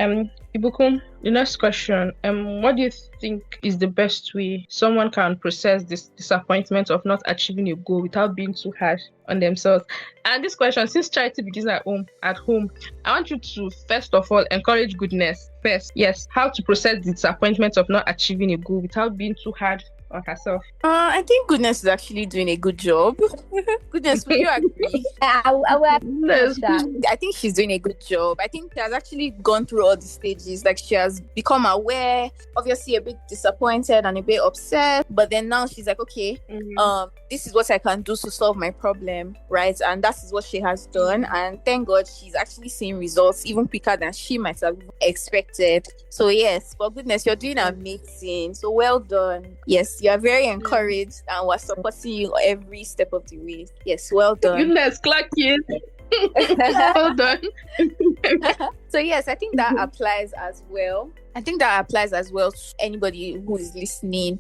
Ibukun, the next question, what do you think is the best way someone can process this disappointment of not achieving a goal without being too harsh on themselves? And this question, since charity begins at home, I want you to first of all encourage Goodness first. Yes, how to process the disappointment of not achieving a goal without being too hard on herself. I think Goodness is actually doing a good job. Goodness, would you agree? I think she's doing a good job. I think she has actually gone through all the stages. Like, she has become aware, obviously a bit disappointed and a bit upset, but then now she's like, okay, this is what I can do to solve my problem, right? And that is what she has done. And thank God she's actually seeing results even quicker than she might have expected. So yes, but Goodness, you're doing amazing. So well done. Yes, you are very encouraged, and we're supporting you every step of the way. Yes, well done. Goodness, clap you. Well done. So yes, I think that applies as well. To anybody who is listening.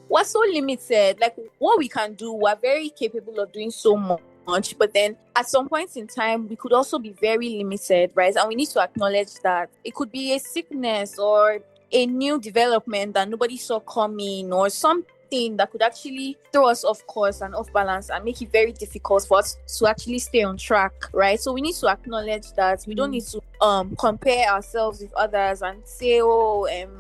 We're so limited. Like, what we can do, we're very capable of doing so much, but then at some point in time we could also be very limited, right? And we need to acknowledge that it could be a sickness or a new development that nobody saw coming, or something that could actually throw us off course and off balance and make it very difficult for us to actually stay on track, right? So we need to acknowledge that we don't need to compare ourselves with others and say,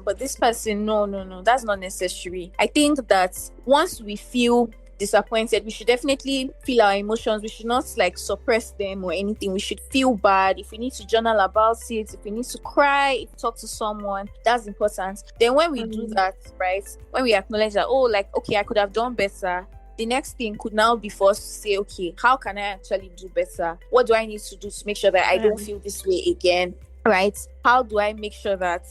but this person, no, that's not necessary. I think that once we feel disappointed, we should definitely feel our emotions. We should not suppress them or anything. We should feel bad. If we need to journal about it, if we need to cry, if we talk to someone, that's important. Then when we do that, right, when we acknowledge that, okay, I could have done better, the next thing could now be for us to say, okay, how can I actually do better? What do I need to do to make sure that I don't feel this way again? Right? How do I make sure that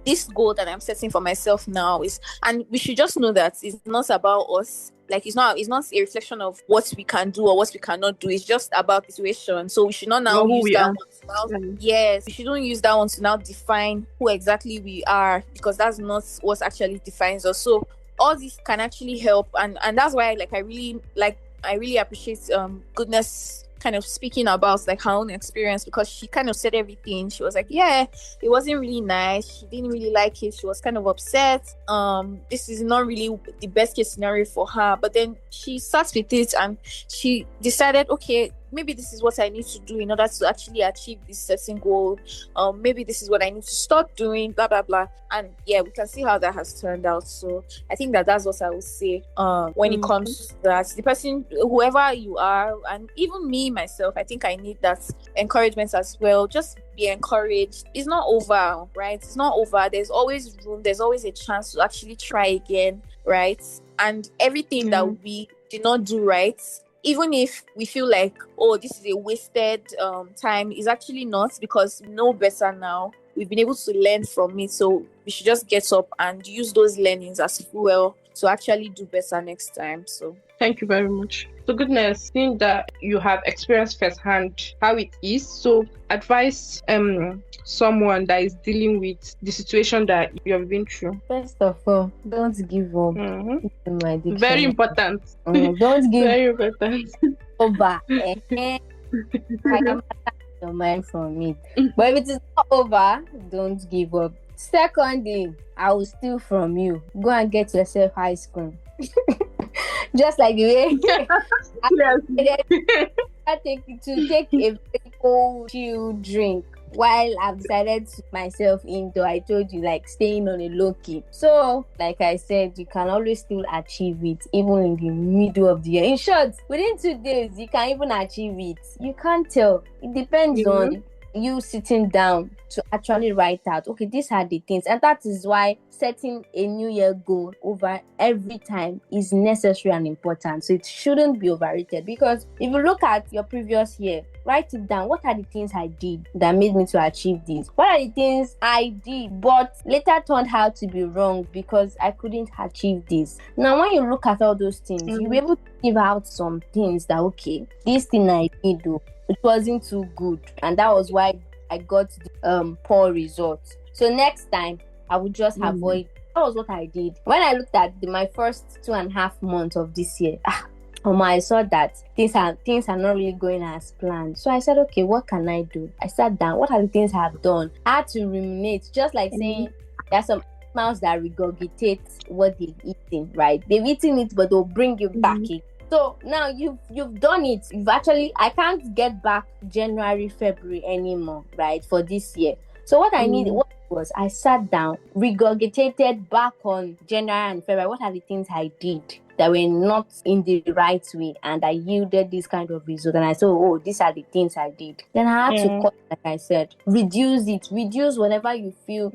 this goal that I'm setting for myself now is, and we should just know that it's not about us. Like, it's not a reflection of what we can do or what we cannot do. It's just about the situation. So we should not now use that one to now, yes, we shouldn't use that one to now define who exactly we are, because that's not what actually defines us. So all this can actually help, and that's why I really appreciate Goodness kind of speaking about her own experience, because she kind of said everything. She was like, yeah, it wasn't really nice, she didn't really like it, she was kind of upset, this is not really the best case scenario for her, but then she sat with it and she decided, okay, maybe this is what I need to do in order to actually achieve this certain goal. Maybe this is what I need to start doing, blah, blah, blah. And yeah, we can see how that has turned out. So I think that's what I would say when it comes to that. The person, whoever you are, and even me, myself, I think I need that encouragement as well. Just be encouraged. It's not over, right? It's not over. There's always room. There's always a chance to actually try again, right? And everything that we did not do right, even if we feel like, this is a wasted time, is actually not, because we know better now. We've been able to learn from it. So we should just get up and use those learnings as fuel to actually do better next time. So thank you very much. So Goodness, seeing that you have experienced firsthand how it is, so advise someone that is dealing with the situation that you have been through. First of all, don't give up. Very important. Don't give very important. over. I can your mind from it. But if it is not over, don't give up. Secondly, I will steal from you. Go and get yourself ice cream. Just like the way I take a very cold chill drink while I've decided to myself into, I told you, staying on a low key. So like I said, you can always still achieve it even in the middle of the year. In short, within 2 days you can even achieve it. You can't tell. It depends on you sitting down to actually write out, okay, these are the things. And that is why setting a new year goal over every time is necessary and important. So it shouldn't be overrated, because if you look at your previous year, write it down. What are the things I did that made me to achieve this? What are the things I did but later turned out to be wrong because I couldn't achieve this? Now, when you look at all those things, you'll be able to give out some things that, okay, this thing I did do, it wasn't too good, and that was why I got the poor results. So next time I would just avoid. That was what I did. When I looked at my first 2.5 months of this year, I saw that things are not really going as planned. So I said, okay, what can I do? I sat down. What are the things I have done? I had to ruminate, just like saying there are some animals that regurgitate what they've eaten, right? They've eaten it, but they'll bring you back it. So now you've done it. I can't get back January, February anymore, right, for this year. So what I needed was I sat down, regurgitated back on January and February. What are the things I did that were not in the right way, and I yielded this kind of result? And I said, oh, these are the things I did. Then I had to cut, like I said, reduce whenever you feel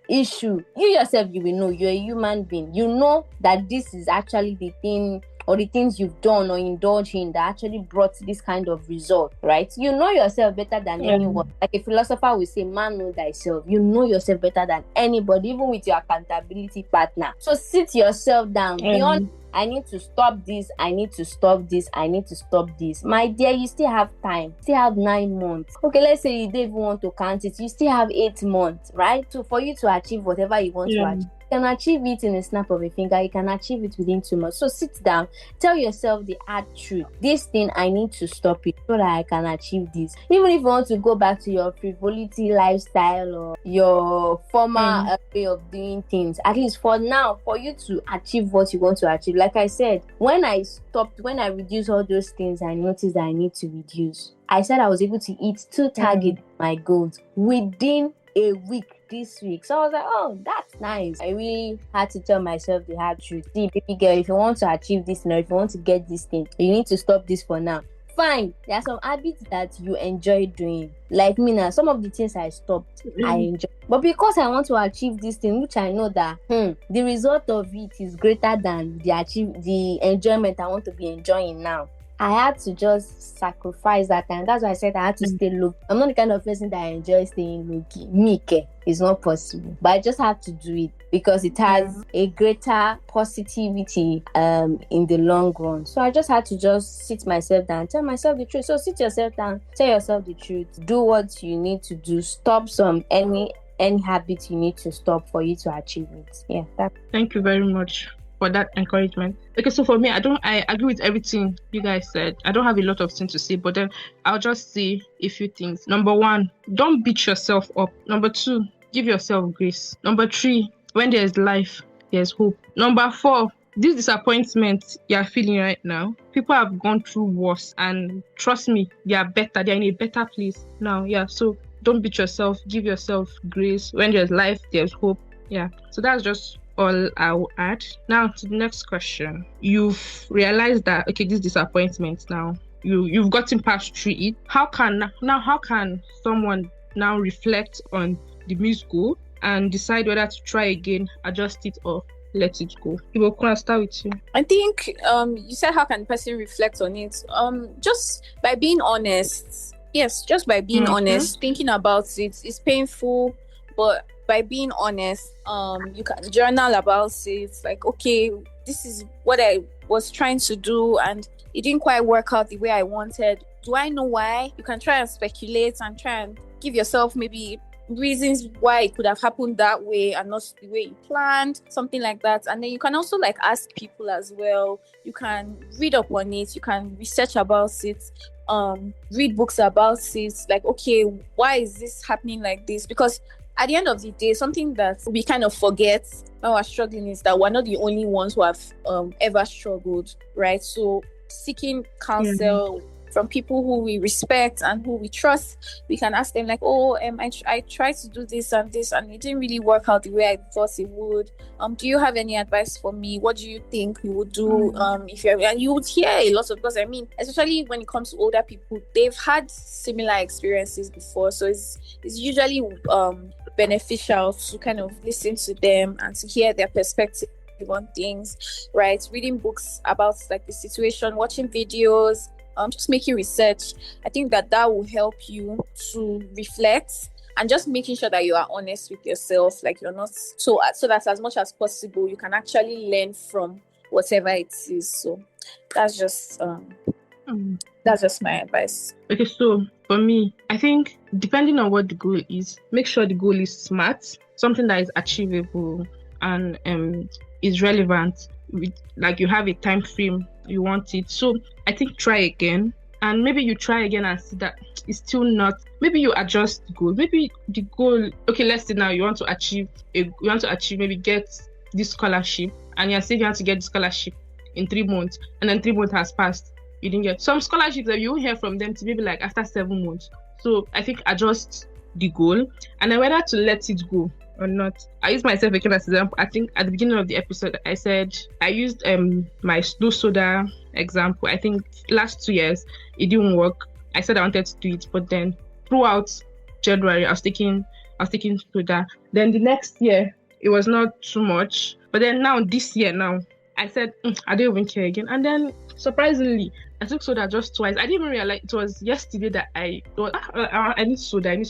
issue. You yourself, you will know, you're a human being. You know that this is actually the thing, or the things you've done or indulged in that actually brought this kind of result, right? You know yourself better than anyone. Like a philosopher will say, man, know thyself. You know yourself better than anybody, even with your accountability partner. So sit yourself down. Beyond, I need to stop this, I need to stop this, I need to stop this. My dear, you still have time. You still have 9 months. Okay, let's say you don't even want to count it. You still have 8 months, right? So for you to achieve whatever you want to achieve. You can achieve it in a snap of a finger. You can achieve it within 2 months. So sit down, tell yourself the hard truth. This thing, I need to stop it so that I can achieve this. Even if you want to go back to your frivolity lifestyle or your former way of doing things, at least for now, for you to achieve what you want to achieve. Like I said, when I reduced all those things, I noticed that I need to reduce. I said I was able to hit 2 targets, my goals, within a week this week. So I was like, oh, that's nice. I really had to tell myself the hard truth. See, baby girl, if you want to achieve this now, if you want to get this thing, you need to stop this for now. Fine, there are some habits that you enjoy doing. Like me now, some of the things I stopped, I enjoy. But because I want to achieve this thing, which I know that the result of it is greater than the enjoyment I want to be enjoying now, I had to just sacrifice that time. That's why I said I had to stay low. I'm not the kind of person that I enjoy staying low key. It's not possible. But I just have to do it because it has a greater positivity in the long run. So I just had to just sit myself down, tell myself the truth. So sit yourself down, tell yourself the truth. Do what you need to do. Stop any habit you need to stop for you to achieve it. Yeah. Thank you very much for that encouragement. Okay, so for me, I agree with everything you guys said. I don't have a lot of things to say, but then I'll just say a few things. Number 1, don't beat yourself up. Number 2, give yourself grace. Number 3, when there's life, there's hope. Number 4, this disappointment you're feeling right now, people have gone through worse, and trust me, they are better. They're in a better place now. So don't beat yourself. Give yourself grace. When there's life, there's hope. So that's just all I will add. Now to the next question. You've realized that, okay, this disappointment now, you've gotten past through it. How can someone now reflect on the missed goal and decide whether to try again, adjust it, or let it go? Ibukun, I'll start with you. I think you said how can a person reflect on it? Just by being honest. Yes, just by being honest, thinking about it. It's painful, but by being honest, you can journal about it. Like, okay, this is what I was trying to do and it didn't quite work out the way I wanted. Do I know why? You can try and speculate and try and give yourself maybe reasons why it could have happened that way and not the way you planned, something like that. And then you can also ask people as well. You can read up on it. You can research about it. Read books about it. Like, okay, why is this happening like this? Because at the end of the day, something that we kind of forget when we're struggling is that we're not the only ones who have ever struggled, right? So seeking counsel from people who we respect and who we trust. We can ask them like, oh, I tried to do this and it didn't really work out the way I thought it would. Do you have any advice for me? What do you think we would do if you're, and you would hear a lot of, because I mean, especially when it comes to older people, they've had similar experiences before, so it's usually beneficial to kind of listen to them and to hear their perspective on things, right? Reading books about like the situation, watching videos, just making research. I think that will help you to reflect and just making sure that you are honest with yourself, like you're not so that as much as possible you can actually learn from whatever it is. So that's just my advice. Okay, so for me, I think depending on what the goal is, make sure the goal is smart, something that is achievable and is relevant, with like you have a time frame you want it. So I think try again, and maybe you try again and see that it's still not, maybe you adjust the goal. Maybe the goal, okay, let's say now you want to achieve maybe get this scholarship, and you're saying you want to get the scholarship in 3 months, and then 3 months has passed, you didn't get some scholarships that you won't hear from them to maybe like after 7 months. So I think adjust the goal, and then whether to let it go or not. I use myself again as an example. I think at the beginning of the episode, I said I used my slow soda example. I think last 2 years it didn't work. I said I wanted to do it, but then throughout January I was taking soda. Then the next year it was not too much, but then now this year I said I don't even care again. And then surprisingly, I took soda just twice. I didn't even realize it was yesterday that I thought I need soda. And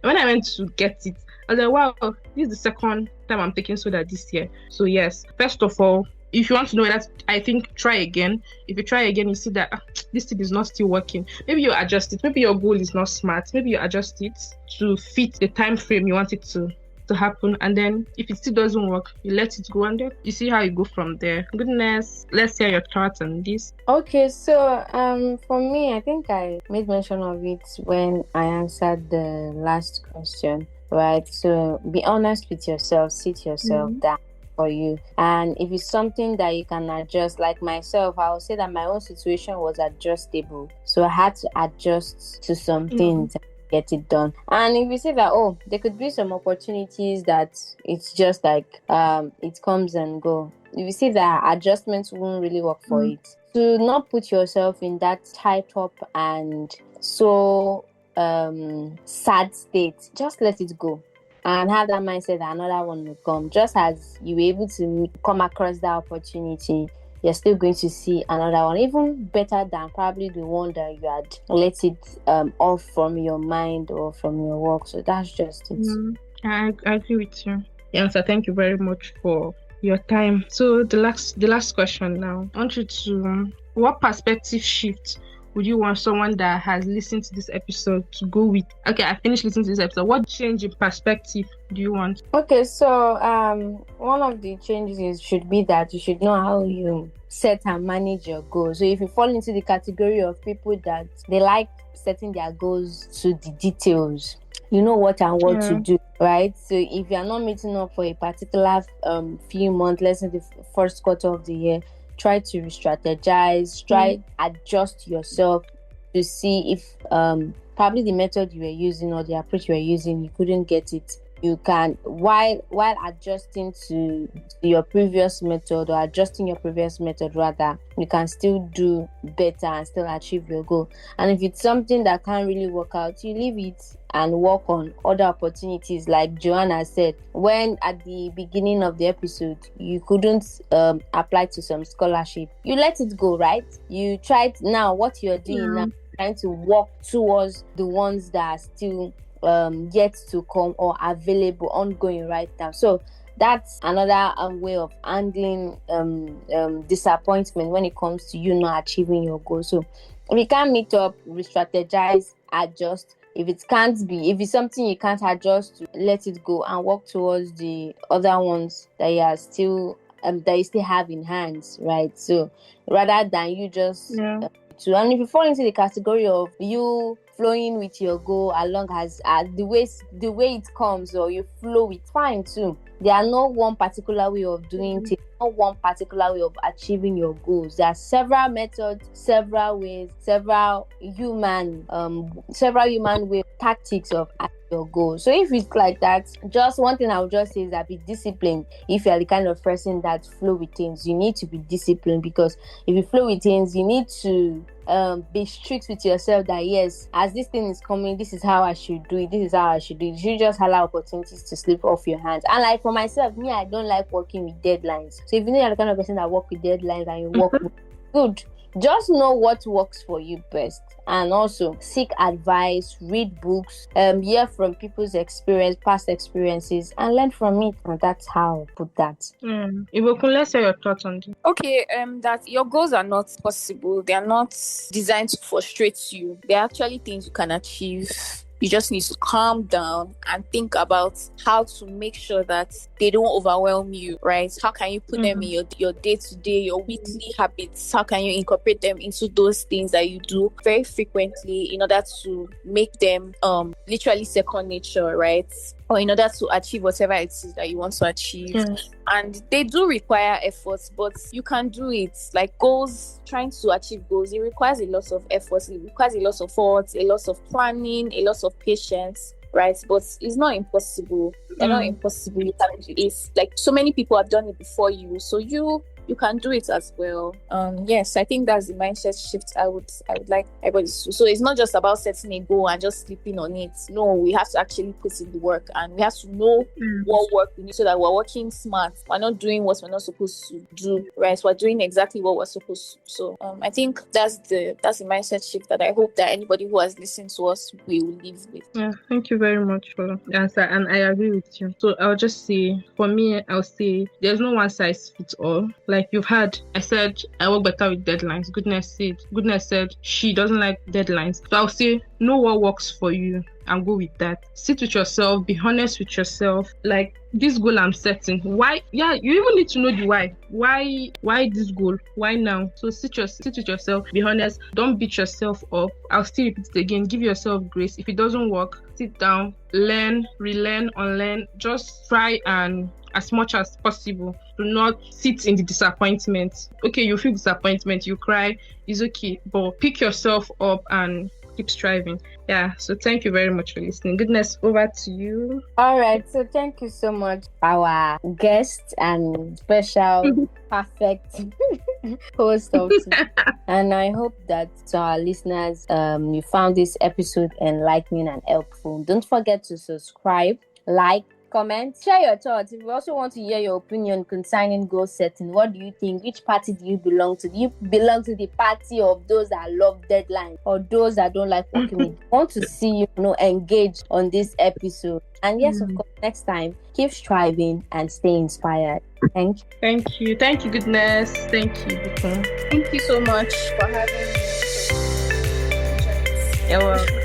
when I went to get it, I was like, wow, this is the second time I'm taking soda this year. So yes, first of all, if you want to know that, I think try again. If you try again, you see that this thing is not still working. Maybe you adjust it. Maybe your goal is not smart. Maybe you adjust it to fit the time frame you want it to happen. And then if it still doesn't work, you let it go, and then you see how you go from there. Goodness, let's hear your thoughts on this. Okay, so for me, I think I made mention of it when I answered the last question, right? So be honest with yourself, sit yourself down for you, and if it's something that you can adjust, like myself, I would say that my own situation was adjustable, so I had to adjust to some things, get it done. And if you say that, there could be some opportunities that it's just like it comes and go, if you see that adjustments won't really work for it, to not put yourself in that tied up and so sad state, just let it go and have that mindset that another one will come. Just as you were able to come across that opportunity, you're still going to see another one, even better than probably the one that you had let it off from your mind or from your work. So that's just it. I agree with you. Yeah, so thank you very much for your time. So the last question now. I want you to, what perspective shift would you want someone that has listened to this episode to go with? Okay, I finished listening to this episode. What change in perspective do you want? Okay, so one of the changes should be that you should know how you set and manage your goals. So if you fall into the category of people that they like setting their goals to the details, you know what and what to do, right? So if you're not meeting up for a particular few months, let's say the first quarter of the year, try to re-strategize, adjust yourself to see if probably the method you were using or the approach you were using, you couldn't get it. You can, while adjusting to your previous method, or adjusting your previous method rather, you can still do better and still achieve your goal. And if it's something that can't really work out, you leave it and work on other opportunities. Like Joanne said, when at the beginning of the episode you couldn't apply to some scholarship, you let it go, right? You tried. Now what you're doing now, trying to walk towards the ones that are still yet to come or available, ongoing right now. So that's another way of handling disappointment when it comes to you not achieving your goal. So if you can't meet up, re-strategize, adjust. If it's something you can't adjust to, let it go and work towards the other ones that you are still that you still have in hands, right? So rather than you just and if you fall into the category of you flowing with your goal along as the way it comes, or you flow with, fine too. There are no one particular way of doing things, not one particular way of achieving your goals. There are several methods, several ways, several human way tactics of your goals. So if it's like that, just one thing I would just say is that be disciplined. If you're the kind of person that flow with things, you need to be disciplined, because if you flow with things, you need to be strict with yourself that yes, as this thing is coming, this is how I should do it, You should just allow opportunities to slip off your hands. And like for myself, me, I don't like working with deadlines. So if you know you're the kind of person that work with deadlines and you work with good, just know what works for you best, and also seek advice, read books, hear from people's past experiences, and learn from it. And that's how I put that. Ibukun, let's hear your thoughts on this. Okay, that your goals are not possible. They are not designed to frustrate you. They're actually things you can achieve. You just need to calm down and think about how to make sure that they don't overwhelm you, right? How can you put them in your day-to-day, your weekly habits? How can you incorporate them into those things that you do very frequently in order to make them literally second nature, right? Or in order to achieve whatever it is that you want to achieve. And they do require efforts, but you can do it. Like goals, trying to achieve goals, it requires a lot of efforts, it requires a lot of thought, a lot of planning, a lot of patience, right? But it's not impossible. They're not impossible. It's like so many people have done it before you, so you can do it as well. Yes, I think that's the mindset shift I would like everybody to do. So it's not just about setting a goal and just sleeping on it. No, we have to actually put in the work, and we have to know what work we need so that we're working smart. We're not doing what we're not supposed to do, right? So we're doing exactly what we're supposed to. So I think that's the mindset shift that I hope that anybody who has listened to us will live with. Yeah, thank you very much for the answer, and I agree with you. So I'll just say, for me, I'll say there's no one size fits all. Like you've heard, I said I work better with deadlines. Goodness said she doesn't like deadlines. So I'll say know what works for you and go with that. Sit with yourself, be honest with yourself. Like this goal I'm setting, why? Yeah, you even need to know the why. Why this goal? Why now? So sit with yourself, be honest, don't beat yourself up. I'll still repeat it again, give yourself grace. If it doesn't work, sit down, learn, relearn, unlearn. Just try, and as much as possible, do not sit in the disappointment. Okay, you feel disappointment, you cry, it's okay, but pick yourself up and keep striving. Yeah, so thank you very much for listening. Goodness, over to you. All right, so thank you so much, our guest and special perfect host of today. And I hope that to our listeners, you found this episode enlightening and helpful. Don't forget to subscribe, like, comment, share your thoughts. If you also want to hear your opinion concerning goal setting, what do you think? Which party do you belong to? Do you belong to the party of those that love deadlines, or those that don't like working with? I want to see you engage on this episode. And yes, of course, next time, keep striving and stay inspired. Thank you. Thank you, Goodness. Thank you, Ibukun. Thank you so much for having me. You're welcome.